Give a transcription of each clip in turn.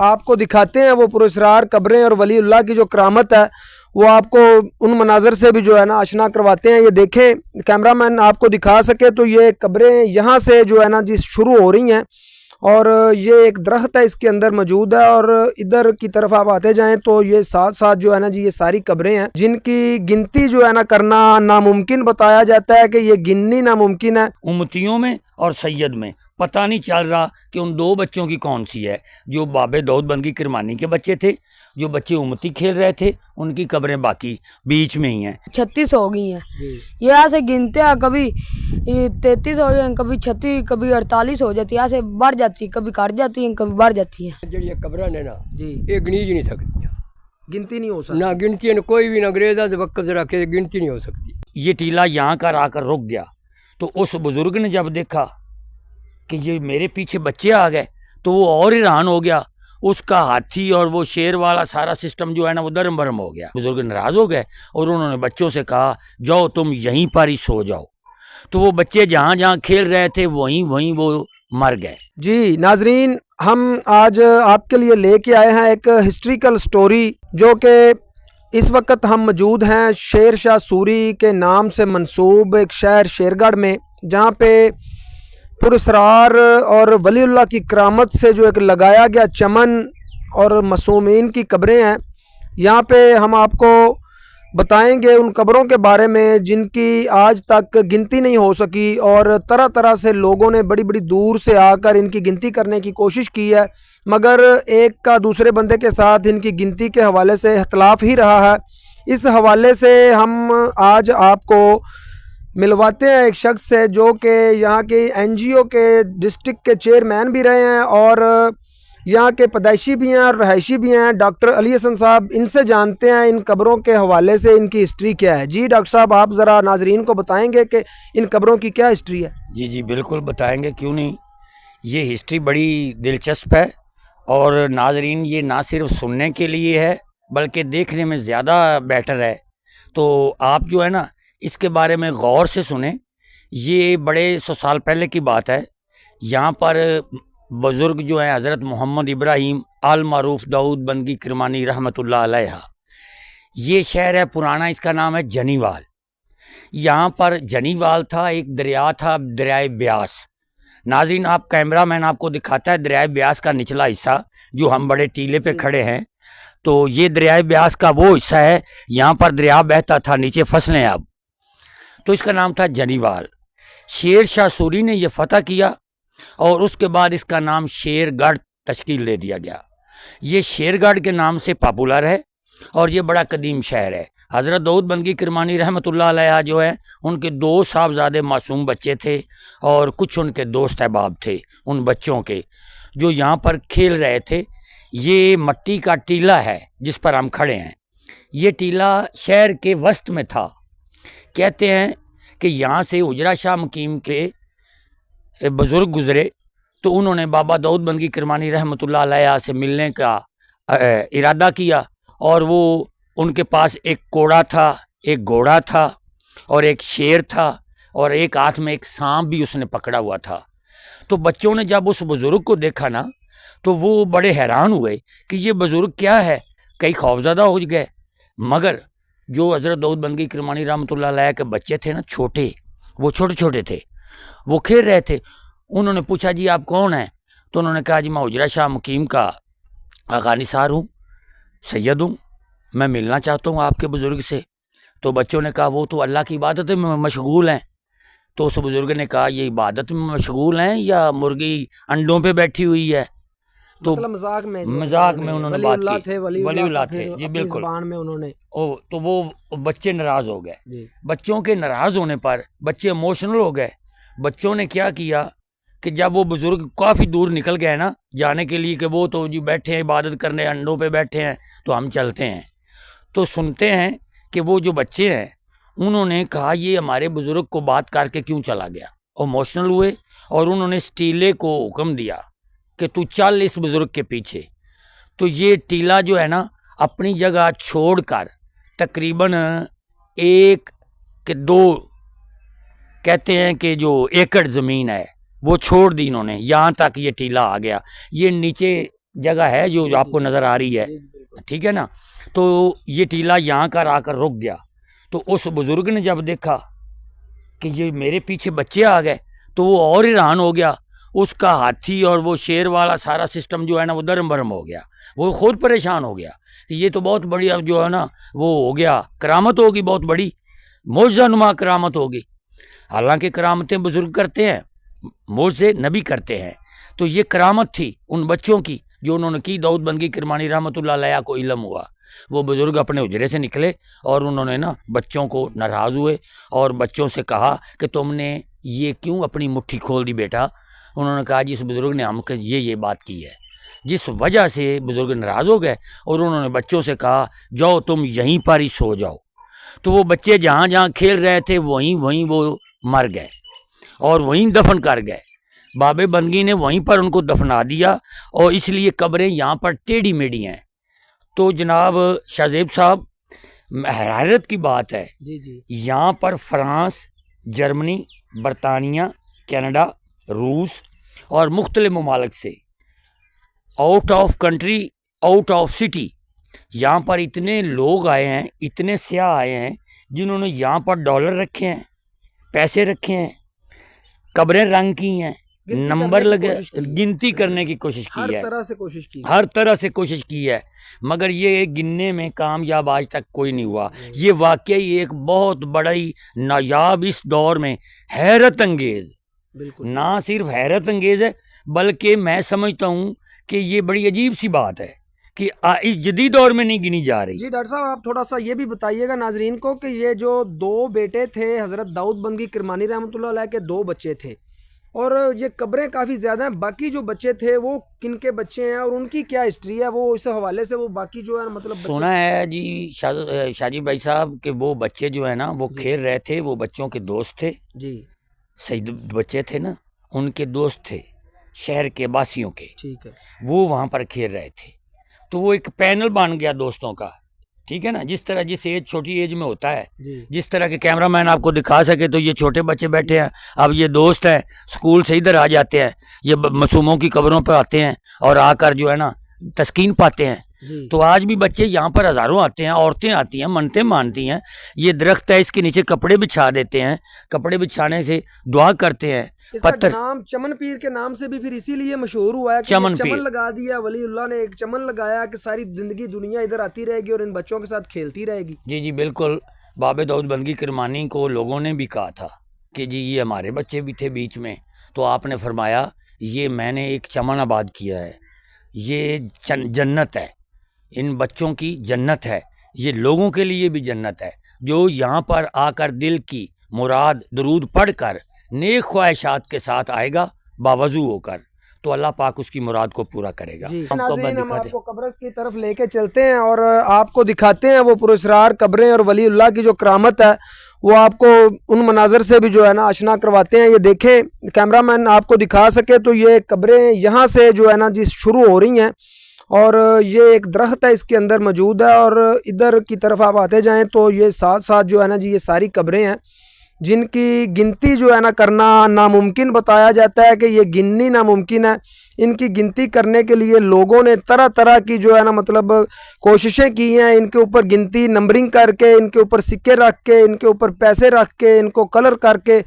آپ کو دکھاتے ہیں وہ پراسرار قبریں اور ولی اللہ کی جو کرامت ہے وہ آپ کو ان مناظر سے بھی جو ہے نا آشنا کرواتے ہیں. یہ دیکھیں کیمرہ مین آپ کو دکھا سکے تو یہ قبریں یہاں سے جو ہے نا جی شروع ہو رہی ہیں اور یہ ایک درخت ہے اس کے اندر موجود ہے اور ادھر کی طرف آپ آتے جائیں تو یہ ساتھ ساتھ جو ہے نا جی یہ ساری قبریں ہیں جن کی گنتی جو ہے نا کرنا ناممکن بتایا جاتا ہے کہ یہ گننی ناممکن ہے. امتیوں میں اور سید میں پتہ نہیں چل رہا کہ ان دو بچوں کی کون سی ہے. جو بابے داؤد بنگی کرمانی کے بچے تھے، جو بچے امتی کھیل رہے تھے، ان کی قبریں باقی بیچ میں ہی ہیں. 36 ہو گئی ہیں. یہاں سے گنتے ہیں کبھی 33 ہو جائیں، کبھی 36، کبھی 48 ہو جاتی ہے. یہاں سے بڑھ جاتی ہے، کبھی کٹ جاتی ہیں، کبھی بڑھ جاتی ہیں. جڑی قبراں نے نا جی یہ گنی نہیں سکتی، گنتی نہیں ہو سکتی. نہ گنتی ہے، کوئی بھی نہ انگریزاں دے وقت رکھے گنتی نہیں ہو سکتی. یہ ٹیلا یہاں کا آ کر رک گیا تو اس بزرگ نے جب دیکھا کہ یہ میرے پیچھے بچے آ گئے تو وہ اور حیران ہو گیا. اس کا ہاتھی اور وہ شیر والا سارا سسٹم جو ہے نا وہ درم برم ہو گیا. بزرگ ناراض ہو گئے اور انہوں نے بچوں سے کہا جاؤ تم یہیں پر ہی سو جاؤ. تو وہ بچے جہاں جہاں کھیل رہے تھے وہیں وہ مر گئے. جی ناظرین، ہم آج آپ کے لیے لے کے آئے ہیں ایک ہسٹریکل سٹوری جو کہ اس وقت ہم موجود ہیں شیر شاہ سوری کے نام سے منسوب ایک شہر شیرگڑھ میں، جہاں پہ پراسرار اور ولی اللہ کی کرامت سے جو ایک لگایا گیا چمن اور معصومین کی قبریں ہیں. یہاں پہ ہم آپ کو بتائیں گے ان قبروں کے بارے میں جن کی آج تک گنتی نہیں ہو سکی اور طرح طرح سے لوگوں نے بڑی بڑی دور سے آ کر ان کی گنتی کرنے کی کوشش کی ہے، مگر ایک کا دوسرے بندے کے ساتھ ان کی گنتی کے حوالے سے اختلاف ہی رہا ہے. اس حوالے سے ہم آج آپ کو ملواتے ہیں ایک شخص سے جو کہ یہاں کے NGO کے ڈسٹرکٹ کے چیئرمین بھی رہے ہیں اور یہاں کے پیدائشی بھی ہیں اور رہائشی بھی ہیں. ڈاکٹر علی حسن صاحب، ان سے جانتے ہیں ان قبروں کے حوالے سے ان کی ہسٹری کیا ہے. جی ڈاکٹر صاحب، آپ ذرا ناظرین کو بتائیں گے کہ ان قبروں کی کیا ہسٹری ہے؟ جی بالکل بتائیں گے، کیوں نہیں. یہ ہسٹری بڑی دلچسپ ہے اور ناظرین یہ نہ صرف سننے کے لیے ہے بلکہ دیکھنے میں زیادہ بیٹر ہے. تو آپ جو ہے نا اس کے بارے میں غور سے سنیں. یہ بڑے 100 سال پہلے کی بات ہے. یہاں پر بزرگ جو ہیں حضرت محمد ابراہیم آل معروف داؤد بنگی کرمانی رحمۃ اللہ علیہ، یہ شہر ہے پرانا، اس کا نام ہے جنیوال. یہاں پر جنیوال تھا، ایک دریا تھا، دریائے بیاس. ناظرین آپ کیمرہ مین آپ کو دکھاتا ہے دریائے بیاس کا نچلا حصہ جو ہم بڑے ٹیلے پہ کھڑے ہیں. تو یہ دریائے بیاس کا وہ حصہ ہے، یہاں پر دریا بہتا تھا، نیچے فصلیں اب. تو اس کا نام تھا جنیوال. شیر شاہ سوری نے یہ فتح کیا اور اس کے بعد اس کا نام شیر گڑھ تشکیل دے دیا گیا. یہ شیر گڑھ کے نام سے پاپولر ہے اور یہ بڑا قدیم شہر ہے. حضرت داؤد بنگی کرمانی رحمۃ اللہ علیہ جو ہے ان کے 2 صاحبزادے معصوم بچے تھے اور کچھ ان کے دوست احباب تھے ان بچوں کے جو یہاں پر کھیل رہے تھے. یہ مٹی کا ٹیلا ہے جس پر ہم کھڑے ہیں. یہ ٹیلا شہر کے وسط میں تھا. کہتے ہیں کہ یہاں سے اجرا شاہ مقیم کے بزرگ گزرے تو انہوں نے بابا داؤد بنگی کرمانی رحمۃ اللہ علیہ سے ملنے کا ارادہ کیا اور وہ ان کے پاس ایک کوڑا تھا، ایک گھوڑا تھا اور ایک شیر تھا اور ایک ہاتھ میں ایک سانپ بھی اس نے پکڑا ہوا تھا. تو بچوں نے جب اس بزرگ کو دیکھا نا تو وہ بڑے حیران ہوئے کہ یہ بزرگ کیا ہے، کئی خوفزدہ ہو گئے. مگر جو حضرت داؤد بنگی کرمانی رحمۃ اللہ علیہ کے بچے تھے نا چھوٹے، وہ چھوٹے چھوٹے تھے، وہ کھیل رہے تھے. انہوں نے پوچھا جی آپ کون ہیں؟ تو انہوں نے کہا جی میں اجرا شاہ مقیم کا آقا نثار ہوں، سید ہوں، میں ملنا چاہتا ہوں آپ کے بزرگ سے. تو بچوں نے کہا وہ تو اللہ کی عبادت میں مشغول ہیں. تو اس بزرگ نے کہا یہ عبادت میں مشغول ہیں یا مرغی انڈوں پہ بیٹھی ہوئی ہے؟ تو مذاق میں انہوں نے بات کی، ولی اللہ تھے جی بالکل. زبان میں انہوں نے تو وہ بچے ناراض ہو گئے. بچوں کے ناراض ہونے پر بچے ایموشنل ہو گئے. بچوں نے کیا کیا کہ جب وہ بزرگ کافی دور نکل گئے نا جانے کے لیے کہ وہ تو جی بیٹھے ہیں عبادت کرنے انڈوں پہ بیٹھے ہیں تو ہم چلتے ہیں. تو سنتے ہیں کہ وہ جو بچے ہیں انہوں نے کہا یہ ہمارے بزرگ کو بات کر کے کیوں چلا گیا. ایموشنل ہوئے اور انہوں نے اس ٹیلے کو حکم دیا کہ تو چل اس بزرگ کے پیچھے. تو یہ ٹیلا جو ہے نا اپنی جگہ چھوڑ کر تقریباً 1 کہ 2 کہتے ہیں کہ جو ایکڑ زمین ہے وہ چھوڑ دی انہوں نے. یہاں تک یہ ٹیلا آ گیا. یہ نیچے جگہ ہے جو آپ کو نظر آ رہی ہے, ٹھیک ہے نا. تو یہ ٹیلا یہاں کا آ کر رک گیا. تو اس بزرگ نے جب دیکھا کہ یہ میرے پیچھے بچے آ گئے تو وہ اور حیران ہو گیا. اس کا ہاتھی اور وہ شیر والا سارا سسٹم جو ہے نا وہ درم برم ہو گیا. وہ خود پریشان ہو گیا کہ یہ تو بہت بڑی اب جو ہے نا وہ ہو گیا, کرامت ہوگی, بہت بڑی معجزہ نما کرامت ہوگی. حالانکہ کرامتیں بزرگ کرتے ہیں, معجزے نبی کرتے ہیں. تو یہ کرامت تھی ان بچوں کی جو انہوں نے کی. داؤد بنگی کرمانی رحمۃ اللہ علیہ کو علم ہوا. وہ بزرگ اپنے حجرے سے نکلے اور انہوں نے نا بچوں کو ناراض ہوئے اور بچوں سے کہا کہ تم نے یہ کیوں اپنی مٹھی کھول دی بیٹا. انہوں نے کہا جس بزرگ نے ہم یہ بات کی ہے, جس وجہ سے بزرگ ناراض ہو گئے اور انہوں نے بچوں سے کہا جاؤ تم یہیں پر ہی سو جاؤ. تو وہ بچے جہاں جہاں کھیل رہے تھے وہیں وہ مر گئے اور وہیں دفن کر گئے. بابے بندگی نے وہیں پر ان کو دفنا دیا اور اس لیے قبریں یہاں پر ٹیڑھی میڑھی ہیں. تو جناب شاہ زیب صاحب, حیرت کی بات ہے, یہاں پر فرانس, جرمنی, برطانیہ, کینیڈا, روس اور مختلف ممالک سے out of country, out of city یہاں پر اتنے لوگ آئے ہیں, اتنے سیاح آئے ہیں جنہوں نے یہاں پر ڈالر رکھے ہیں, پیسے رکھے ہیں, قبریں رنگ کی ہیں, نمبر لگے, گنتی کرنے کی کوشش کی ہے, ہر طرح سے کوشش کی ہے, مگر یہ گننے میں کامیاب آج تک کوئی نہیں ہوا. یہ واقعی ایک بہت بڑی نایاب اس دور میں حیرت انگیز, نہ صرف حیرت انگیز ہے بلکہ میں سمجھتا ہوں کہ یہ بڑی عجیب سی بات ہے کہ اس جدید دور میں نہیں گنی جا رہی. جی ڈاکٹر صاحب, آپ تھوڑا سا یہ بھی بتائیے گا ناظرین کو کہ یہ جو دو بیٹے تھے حضرت داؤد بنگی کرمانی رحمۃ اللہ علیہ کے, دو بچے تھے اور یہ قبریں کافی زیادہ ہیں, باقی جو بچے تھے وہ کن کے بچے ہیں اور ان کی کیا ہسٹری ہے, وہ اس حوالے سے وہ باقی جو ہے مطلب سنا ہے جی شاہ جی بھائی صاحب کہ وہ بچے جو ہے نا وہ کھیل رہے تھے, وہ بچوں کے دوست تھے جی, سید بچے تھے نا, ان کے دوست تھے شہر کے باسیوں کے, ٹھیک ہے, وہ وہاں پر کھیل رہے تھے. تو وہ ایک پینل بن گیا دوستوں کا, ٹھیک ہے نا, جس طرح جس ایج چھوٹی ایج میں ہوتا ہے, جس طرح کے کیمرہ مین آپ کو دکھا سکے تو یہ چھوٹے بچے بیٹھے ہیں, اب یہ دوست ہیں اسکول سے ادھر آ جاتے ہیں, یہ معصوموں کی قبروں پہ آتے ہیں اور آ کر جو ہے نا تسکین پاتے ہیں. تو آج بھی بچے یہاں پر ہزاروں آتے ہیں, عورتیں آتی ہیں, منتیں مانتی ہیں. یہ درخت ہے, اس کے نیچے کپڑے بچھا دیتے ہیں, کپڑے بچھانے سے دعا کرتے ہیں. اس کا نام چمن پیر کے نام سے بھی پھر اسی لیے مشہور ہوا ہے کہ چمن لگا دیا, ولی اللہ نے ایک چمن لگایا کہ ساری زندگی دنیا ادھر آتی رہے گی اور ان بچوں کے ساتھ کھیلتی رہے گی. جی جی بالکل. بابے داؤد بنگی کرمانی کو لوگوں نے بھی کہا تھا کہ جی یہ ہمارے بچے بھی تھے بیچ میں, تو آپ نے فرمایا یہ میں نے ایک چمن آباد کیا ہے, یہ جنت ہے, ان بچوں کی جنت ہے, یہ لوگوں کے لیے بھی جنت ہے. جو یہاں پر آ کر دل کی مراد درود پڑھ کر نیک خواہشات کے ساتھ آئے گا باوضو ہو کر, تو اللہ پاک اس کی مراد کو پورا کرے گا. ناظرین, ہم آپ کو قبر کی طرف لے کے چلتے ہیں اور آپ کو دکھاتے ہیں وہ پراسرار قبریں اور ولی اللہ کی جو کرامت ہے وہ آپ کو ان مناظر سے بھی جو ہے نا آشنا کرواتے ہیں. یہ دیکھیں, کیمرہ مین آپ کو دکھا سکے تو یہ قبریں یہاں سے جو ہے نا جی شروع ہو رہی ہیں اور یہ ایک درخت ہے اس کے اندر موجود ہے, اور ادھر کی طرف آپ آتے جائیں تو یہ ساتھ ساتھ جو ہے نا جی یہ ساری قبریں ہیں جن کی گنتی جو ہے نا کرنا ناممکن بتایا جاتا ہے کہ یہ گننی ناممکن ہے. ان کی گنتی کرنے کے لیے لوگوں نے طرح طرح کی جو ہے نا مطلب کوششیں کی ہیں, ان کے اوپر گنتی نمبرنگ کر کے, ان کے اوپر سکے رکھ کے, ان کے اوپر پیسے رکھ کے, ان کو کلر کر کے,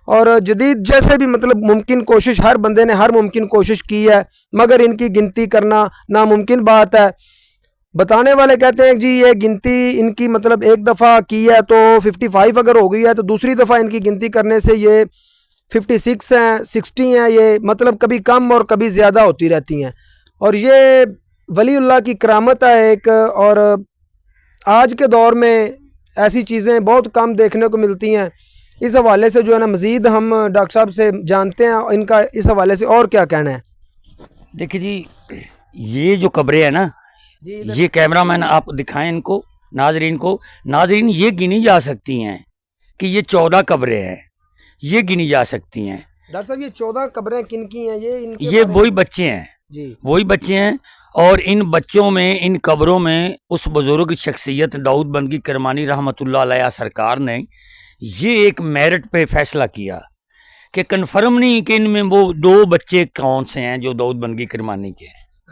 اور جدید جیسے بھی مطلب ممکن کوشش ہر بندے نے ہر ممکن کوشش کی ہے, مگر ان کی گنتی کرنا ناممکن بات ہے. بتانے والے کہتے ہیں جی یہ گنتی ان کی مطلب ایک دفعہ کی ہے تو 55 اگر ہو گئی ہے تو دوسری دفعہ ان کی گنتی کرنے سے یہ 56 ہیں, 60 ہیں, یہ مطلب کبھی کم اور کبھی زیادہ ہوتی رہتی ہیں. اور یہ ولی اللہ کی کرامت ہے ایک, اور آج کے دور میں ایسی چیزیں بہت کم دیکھنے کو ملتی ہیں. اس حوالے سے جو ہے نا مزید ہم ڈاکٹر صاحب سے جانتے ہیں ان کا اس حوالے سے اور کیا کہنا ہے. دیکھیں جی یہ جو قبریں ہیں نا, یہ کیمرہ مین آپ دکھائیں ان کو, ناظرین کو. ناظرین یہ گنی جا سکتی ہیں کہ یہ 14 قبریں ہیں, یہ گنی جا سکتی ہیں. ڈاکٹر صاحب یہ 14 قبریں کن کی ہیں؟ یہ وہی بچے ہیں جی, وہی بچے ہیں. اور ان بچوں میں, ان قبروں میں اس بزرگ شخصیت داؤد بنگی کرمانی رحمۃ اللہ علیہ سرکار نے یہ ایک میرٹ پہ فیصلہ کیا کہ کنفرم نہیں کہ ان میں وہ 2 بچے کون سے ہیں جو داؤد بنگی کرمانی کے ہیں.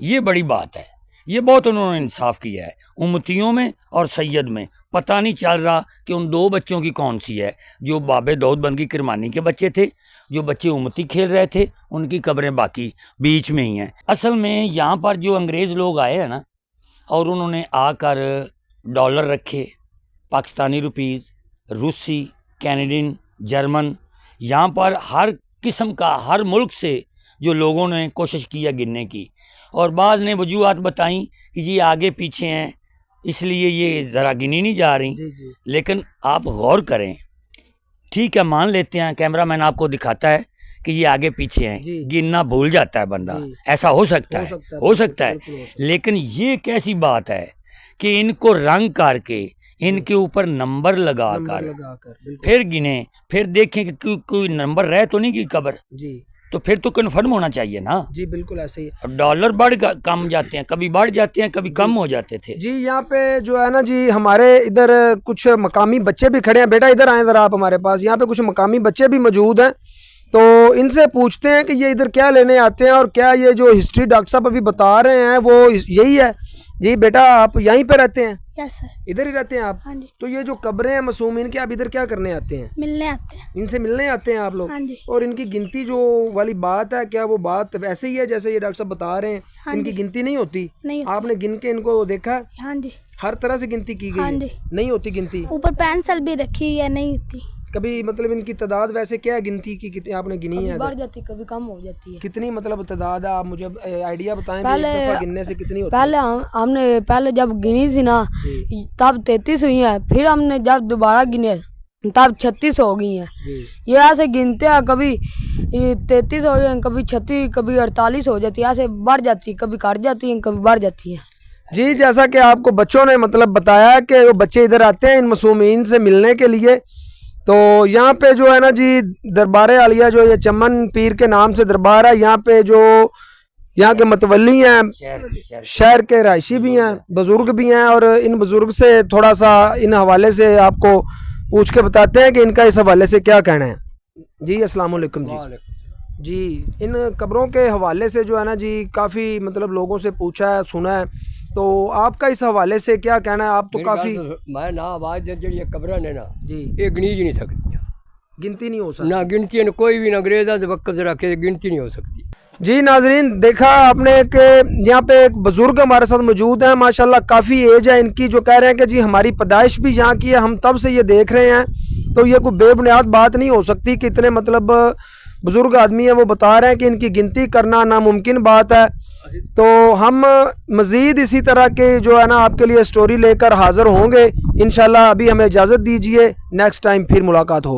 یہ بڑی بات ہے. یہ بہت انہوں نے انصاف کیا ہے. امتیوں میں اور سید میں پتہ نہیں چل رہا کہ ان دو بچوں کی کون سی ہے. جو باب داؤد بنگی کرمانی کے بچے تھے, جو بچے امتی کھیل رہے تھے, ان کی قبریں باقی بیچ میں ہی ہیں. اصل میں یہاں پر جو انگریز لوگ آئے ہیں نا, اور انہوں نے آ کر ڈالر رکھے, پاکستانی روپیز, روسی, کینیڈین, جرمن, یہاں پر ہر قسم کا ہر ملک سے جو لوگوں نے کوشش کیا گننے کی, اور بعض نے وجوہات بتائیں کہ یہ آگے پیچھے ہیں اس لیے یہ ذرا گنی نہیں جا رہی. جی جی لیکن آپ غور کریں, ٹھیک ہے مان لیتے ہیں, کیمرہ مین آپ کو دکھاتا ہے کہ یہ آگے پیچھے ہیں, جی. گننا بھول جاتا ہے بندہ, جی. ایسا ہو سکتا ہے, ہو سکتا ہے. بالکل ہو سکتا لیکن یہ کیسی بات ہے کہ ان کو رنگ کر کے ان کے اوپر نمبر لگا نمبر کر لگا کر بالکل. پھر گنے, پھر دیکھیں کہ کوئی نمبر رہ تو نہیں کی قبر, جی تو پھر تو کنفرم ہونا چاہیے نا. جی بالکل ایسے ہی. اب ڈالر بڑھ کم جاتے ہیں, کبھی بڑھ جاتے ہیں, کبھی کم ہو جاتے تھے. جی یہاں پہ جو ہے نا جی ہمارے ادھر کچھ مقامی بچے بھی کھڑے ہیں. بیٹا ادھر آئیں ذرا آپ ہمارے پاس. یہاں پہ کچھ مقامی بچے بھی موجود ہیں, تو ان سے پوچھتے ہیں کہ یہ ادھر کیا لینے آتے ہیں, اور کیا یہ جو ہسٹری ڈاکٹر صاحب ابھی بتا رہے ہیں وہ یہی ہے. جی بیٹا آپ یہیں پہ رہتے ہیں؟ یس سر. ادھر ہی رہتے ہیں آپ؟ ہاں جی. تو یہ جو قبریں ہیں معصومین کے, آپ ادھر کیا کرنے آتے ہیں؟ ملنے آتے ہیں. ان سے ملنے آتے ہیں آپ لوگ؟ ہاں جی. اور ان کی گنتی جو والی بات ہے, کیا وہ بات ویسے ہی ہے جیسے یہ ڈاکٹر صاحب بتا رہے ہیں؟ ہاں ان جی. کی گنتی نہیں ہوتی؟ نہیں ہوتی. آپ نے گن کے ان کو دیکھا؟ ہاں جی. ہر طرح سے گنتی کی ہاں گئی جی. ہے؟ نہیں ہوتی گنتی. اوپر پینسل بھی رکھی ہے, نہیں ہوتی. کبھی مطلب ان کی تعداد ویسے کیا ہے گنتی کی, کتنی آپ نے گنی کبھی ہے؟ بڑھ جاتی کبھی کم ہو جاتی ہے. کتنی مطلب تعداد ہے, آپ مجھے آئیڈیا بتائیں بھی, ایک پہلے دفعہ گننے سے کتنی ہوتی ہے؟ پہلے ہم نے پہلے جب گنی تھی نا جی تب 33 ہوئی ہیں, پھر ہم نے جب دوبارہ گنے تب 36 ہو گئی ہیں. جی یہ ایسے گنتے ہیں, کبھی 33 ہو جائیں, کبھی 36, کبھی 48 ہو جاتی ہے. ایسے بڑھ جاتی, کبھی کٹ جاتی ہیں, کبھی بڑھ جاتی ہیں. جی جیسا کہ آپ کو بچوں نے مطلب بتایا کہ وہ بچے ادھر آتے ہیں ان معصومین سے ملنے کے لیے, تو یہاں پہ جو ہے نا جی دربار عالیہ جو یہ چمن پیر کے نام سے دربار ہے, یہاں پہ جو یہاں کے متولی ہیں, شہر کے رہائشی بھی ہیں, بزرگ بھی ہیں, اور ان بزرگ سے تھوڑا سا ان حوالے سے آپ کو پوچھ کے بتاتے ہیں کہ ان کا اس حوالے سے کیا کہنا ہے. جی السلام علیکم. جی جی ان قبروں کے حوالے سے جو ہے نا جی کافی مطلب لوگوں سے پوچھا ہے, سنا ہے, تو آپ کا اس حوالے سے کیا کہنا ہے؟ آپ تو کافی میں نہ آواز جڑی قبر نے نا جی یہ گنی جی نہیں سکتی, گنتی نہیں ہو سکتی. نہ گنتی ہے, کوئی بھی نہ انگریزاں دے وقت رکھے گنتی نہیں ہو سکتی. جی ناظرین دیکھا آپ نے کہ یہاں پہ ایک بزرگ ہمارے ساتھ موجود ہیں, ماشاءاللہ کافی ایج ہے ان کی, جو کہہ رہے ہیں کہ جی ہماری پیدائش بھی یہاں کی ہے, ہم تب سے یہ دیکھ رہے ہیں, تو یہ کوئی بے بنیاد بات نہیں ہو سکتی کہ اتنے مطلب بزرگ آدمی ہیں وہ بتا رہے ہیں کہ ان کی گنتی کرنا ناممکن بات ہے. تو ہم مزید اسی طرح کے جو ہے نا آپ کے لیے سٹوری لے کر حاضر ہوں گے انشاءاللہ. ابھی ہمیں اجازت دیجیے, نیکسٹ ٹائم پھر ملاقات ہو.